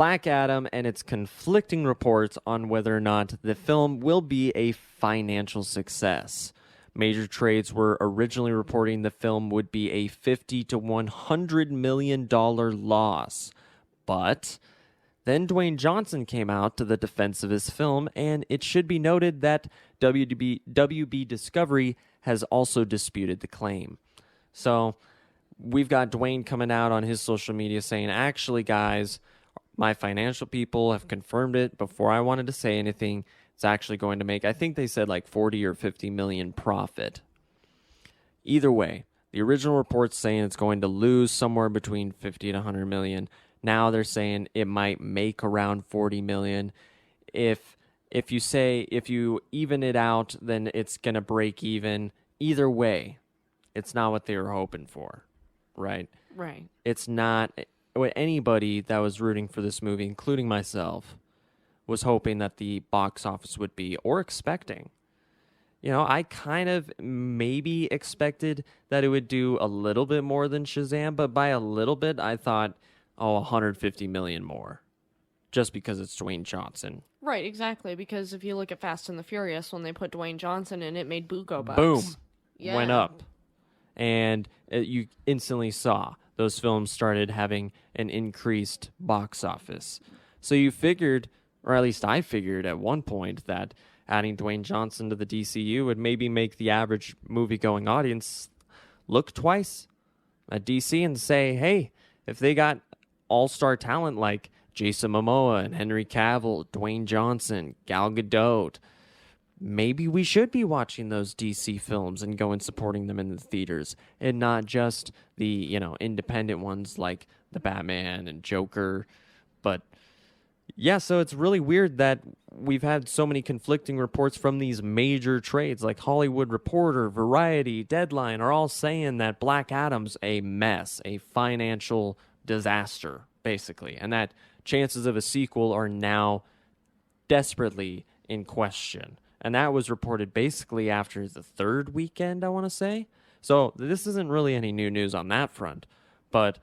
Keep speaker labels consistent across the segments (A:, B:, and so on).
A: Black Adam and its conflicting reports on whether or not the film will be a financial success. Major trades were originally reporting the film would be a $50 to $100 million loss. But then Dwayne Johnson came out to the defense of his film, and it should be noted that WB Discovery has also disputed the claim. So we've got Dwayne coming out on his social media saying, actually, guys, my financial people have confirmed it before I wanted to say anything. It's actually going to make, I think they said like 40 or 50 million profit. Either way, the original report's saying it's going to lose somewhere between 50 to 100 million. Now they're saying it might make around 40 million. If you even it out, then it's going to break even. Either way, it's not what they were hoping for, right?
B: Right.
A: It's not what anybody that was rooting for this movie, including myself, was hoping that the box office would be, or expecting. You know, I kind of maybe expected that it would do a little bit more than Shazam, but by a little bit, I thought, 150 million more, just because it's Dwayne Johnson.
B: Right, exactly, because if you look at Fast and the Furious, when they put Dwayne Johnson in, it made buco bucks.
A: Boom.
B: Yeah.
A: Went up. And you instantly saw those films started having an increased box office. So you figured, or at least I figured at one point, that adding Dwayne Johnson to the DCU would maybe make the average movie-going audience look twice at DC and say, hey, if they got all-star talent like Jason Momoa and Henry Cavill, Dwayne Johnson, Gal Gadot, maybe we should be watching those DC films and go and supporting them in the theaters, and not just the, independent ones like the Batman and Joker. But yeah, so it's really weird that we've had so many conflicting reports from these major trades like Hollywood Reporter, Variety, Deadline are all saying that Black Adam's a mess, a financial disaster, basically, and that chances of a sequel are now desperately in question. And that was reported basically after the third weekend, I want to say. So this isn't really any new news on that front. But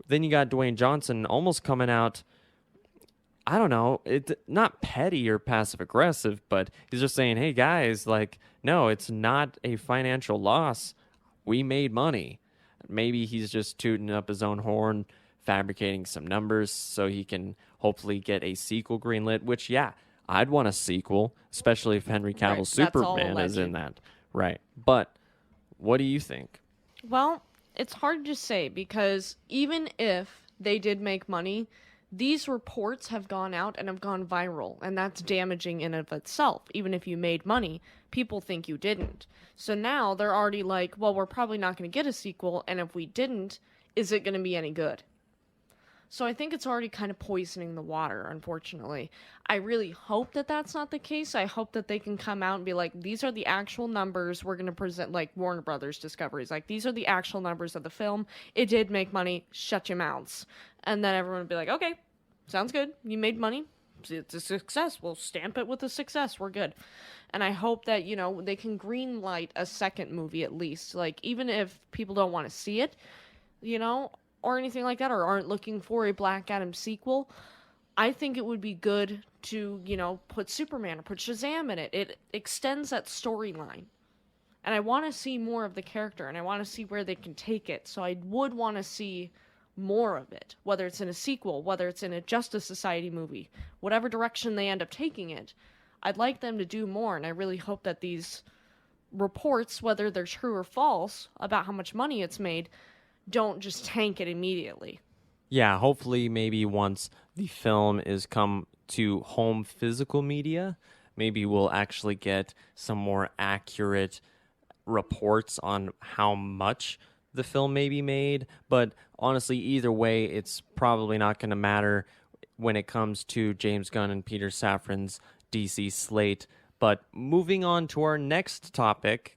A: then you got Dwayne Johnson almost coming out, I don't know, not petty or passive-aggressive, but he's just saying, hey, guys, no, it's not a financial loss. We made money. Maybe he's just tooting up his own horn, fabricating some numbers so he can hopefully get a sequel greenlit, which, yeah, I'd want a sequel, especially if Henry Cavill's Superman is in that. Right. But what do you think?
B: Well, it's hard to say, because even if they did make money, these reports have gone out and have gone viral, and that's damaging in and of itself. Even if you made money, people think you didn't. So now they're already like, well, we're probably not going to get a sequel, and if we didn't, is it going to be any good? So I think it's already kind of poisoning the water, unfortunately. I really hope that that's not the case. I hope that they can come out and be like, these are the actual numbers we're going to present, like Warner Brothers Discoveries. Like, these are the actual numbers of the film. It did make money. Shut your mouths. And then everyone would be like, okay, sounds good. You made money. It's a success. We'll stamp it with a success. We're good. And I hope that, they can greenlight a second movie at least. Like, even if people don't want to see it, or anything like that, or aren't looking for a Black Adam sequel, I think it would be good to, put Superman or put Shazam in it. It extends that storyline. And I want to see more of the character, and I want to see where they can take it. So I would want to see more of it, whether it's in a sequel, whether it's in a Justice Society movie, whatever direction they end up taking it. I'd like them to do more, and I really hope that these reports, whether they're true or false, about how much money it's made, don't just tank it immediately.
A: Yeah, hopefully maybe once the film is come to home physical media, maybe we'll actually get some more accurate reports on how much the film may be made. But honestly, either way, it's probably not going to matter when it comes to James Gunn and Peter Safran's DC slate. But moving on to our next topic,